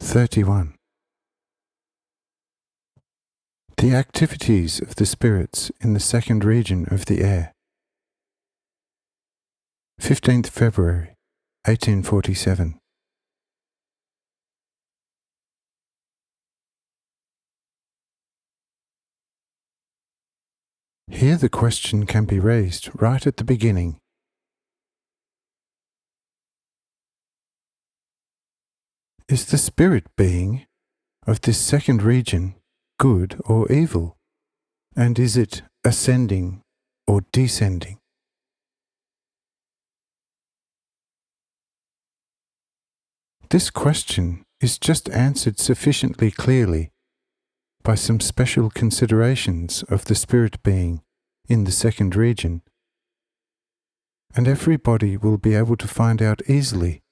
31. The activities of the spirits in the second region of the air. 15th February, 1847. Here the question can be raised right at the beginning. Is the spirit being of this second region good or evil? And is it ascending or descending? This question is just answered sufficiently clearly by some special considerations of the spirit being in the second region, and everybody will be able to find out easily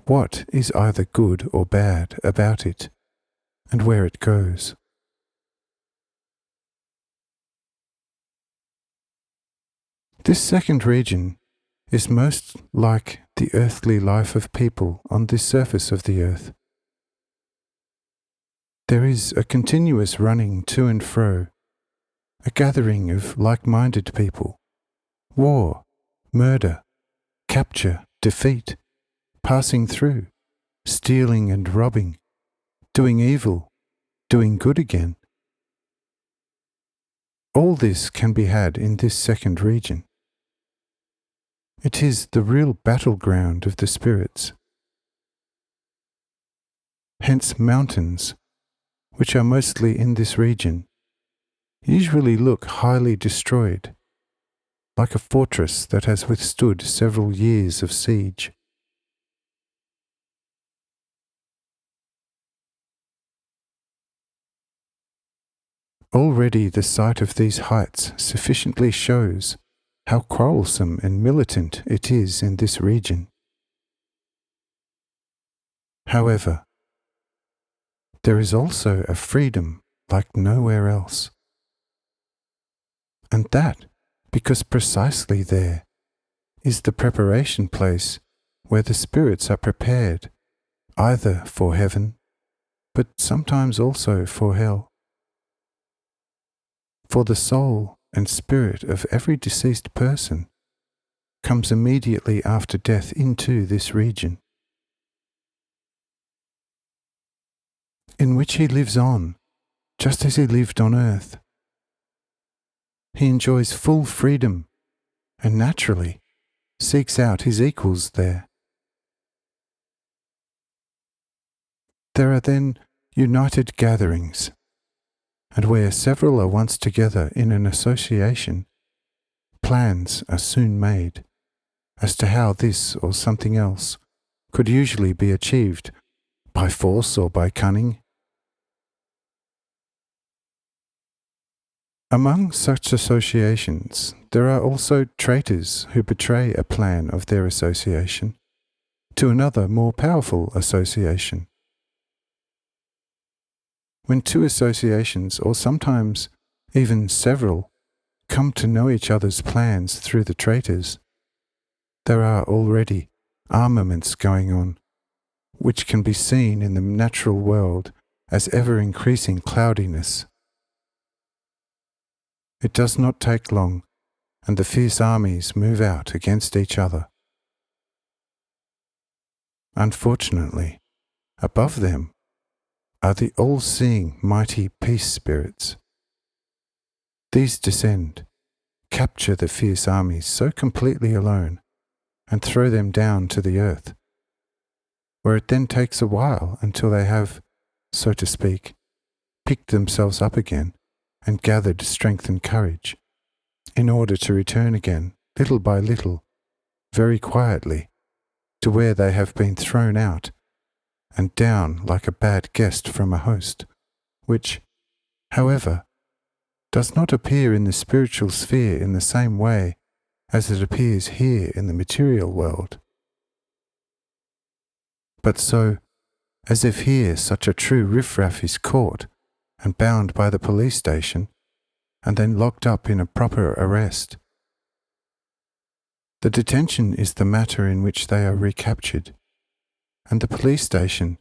what is either good or bad about it, and where it goes. This second region is most like the earthly life of people on this surface of the earth. There is a continuous running to and fro, a gathering of like-minded people, war, murder, capture, defeat, passing through, stealing and robbing, doing evil, doing good again. All this can be had in this second region. It is the real battleground of the spirits. Hence mountains, which are mostly in this region, usually look highly destroyed, like a fortress that has withstood several years of siege. Already the sight of these heights sufficiently shows how quarrelsome and militant it is in this region. However, there is also a freedom like nowhere else. And that because precisely there is the preparation place where the spirits are prepared, either for heaven, but sometimes also for hell. For the soul and spirit of every deceased person comes immediately after death into this region, in which he lives on, just as he lived on earth. He enjoys full freedom and naturally seeks out his equals there. There are then united gatherings, and where several are once together in an association, plans are soon made as to how this or something else could usually be achieved by force or by cunning. Among such associations, there are also traitors who betray a plan of their association to another more powerful association. When two associations, or sometimes even several, come to know each other's plans through the traitors, there are already armaments going on, which can be seen in the natural world as ever-increasing cloudiness. It does not take long, and the fierce armies move out against each other. Unfortunately, above them are the all-seeing mighty peace spirits. These descend, capture the fierce armies so completely alone, and throw them down to the earth, where it then takes a while until they have, so to speak, picked themselves up again and gathered strength and courage, in order to return again, little by little, very quietly, to where they have been thrown out and down like a bad guest from a host, which, however, does not appear in the spiritual sphere in the same way as it appears here in the material world, but so as if here such a true riffraff is caught and bound by the police station and then locked up in a proper arrest. The detention is the matter in which they are recaptured, and the police station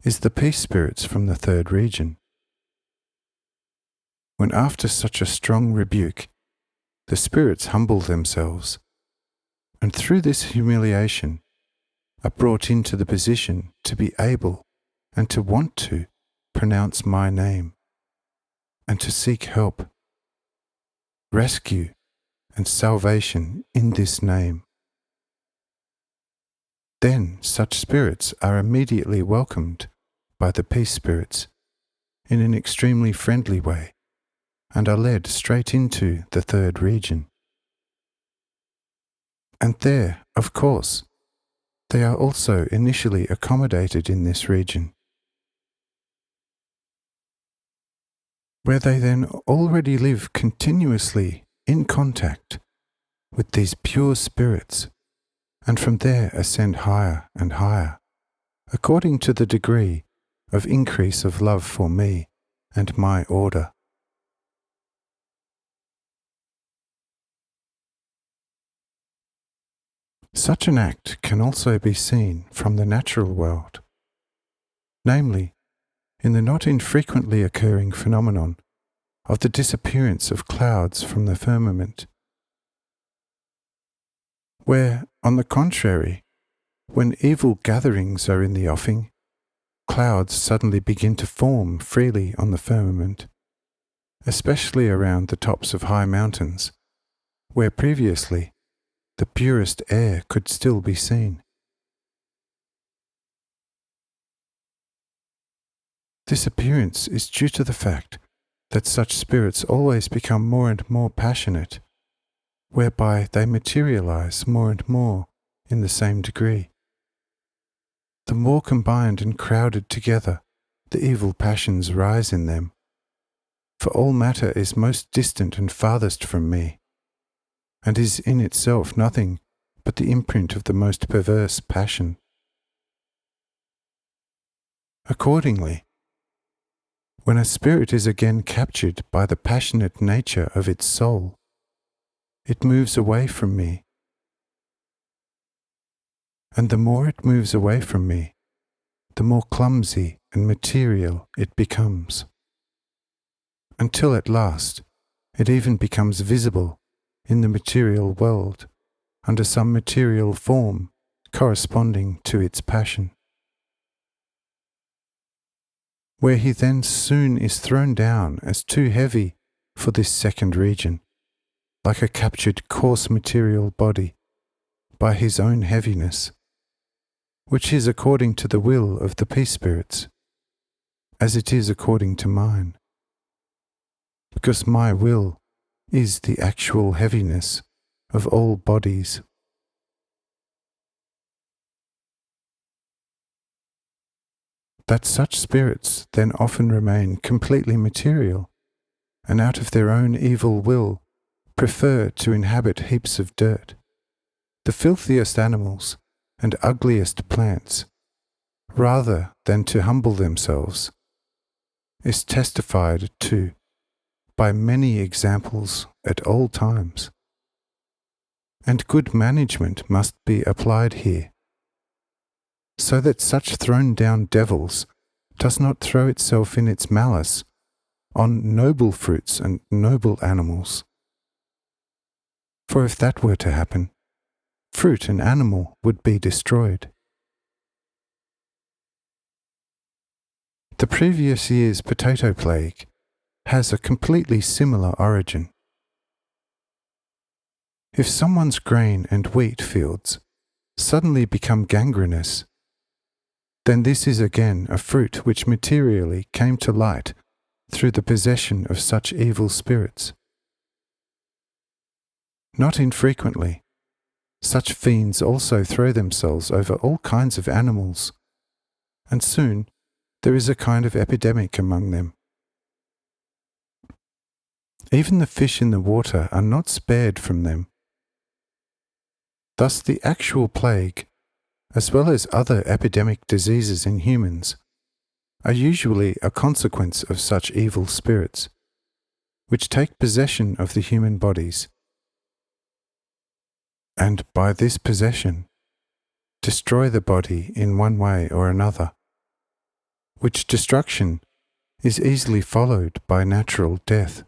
is the peace spirits from the third region. When after such a strong rebuke, the spirits humble themselves, and through this humiliation are brought into the position to be able and to want to pronounce my name, and to seek help, rescue, and salvation in this name. Then such spirits are immediately welcomed by the peace spirits in an extremely friendly way, and are led straight into the third region. And there, of course, they are also initially accommodated in this region, where they then already live continuously in contact with these pure spirits, and from there ascend higher and higher, according to the degree of increase of love for me and my order. Such an act can also be seen from the natural world, namely, in the not infrequently occurring phenomenon of the disappearance of clouds from the firmament, where, on the contrary, when evil gatherings are in the offing, clouds suddenly begin to form freely on the firmament, especially around the tops of high mountains, where previously the purest air could still be seen. This appearance is due to the fact that such spirits always become more and more passionate, whereby they materialize more and more in the same degree. The more combined and crowded together the evil passions rise in them, for all matter is most distant and farthest from me, and is in itself nothing but the imprint of the most perverse passion. Accordingly, when a spirit is again captured by the passionate nature of its soul, it moves away from me. And the more it moves away from me, the more clumsy and material it becomes, until at last it even becomes visible in the material world under some material form corresponding to its passion, where he then soon is thrown down as too heavy for this second region, like a captured coarse material body, by his own heaviness, which is according to the will of the peace spirits, as it is according to mine, because my will is the actual heaviness of all bodies. That such spirits then often remain completely material, and out of their own evil will prefer to inhabit heaps of dirt, the filthiest animals and ugliest plants, rather than to humble themselves, is testified to by many examples at all times. And good management must be applied here, so that such thrown down devils does not throw itself in its malice on noble fruits and noble animals. For if that were to happen, fruit and animal would be destroyed. The previous year's potato plague has a completely similar origin. If someone's grain and wheat fields suddenly become gangrenous, then this is again a fruit which materially came to light through the possession of such evil spirits. Not infrequently, such fiends also throw themselves over all kinds of animals, and soon there is a kind of epidemic among them. Even the fish in the water are not spared from them. Thus the actual plague, as well as other epidemic diseases in humans, are usually a consequence of such evil spirits, which take possession of the human bodies, and by this possession destroy the body in one way or another. which destruction is easily followed by natural death,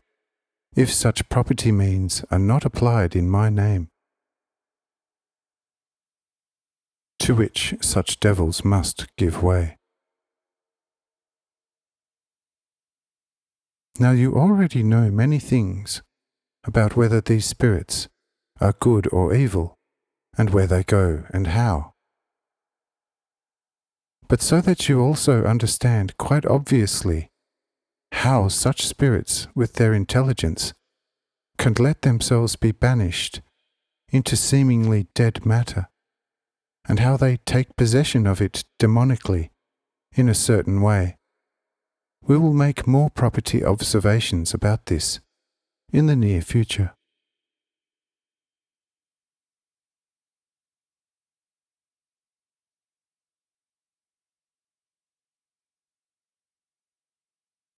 if such property means are not applied in my name, to which such devils must give way. Now you already know many things about whether these spirits are good or evil, and where they go and how. But so that you also understand quite obviously how such spirits with their intelligence can let themselves be banished into seemingly dead matter, and how they take possession of it demonically in a certain way, we will make more property observations about this in the near future.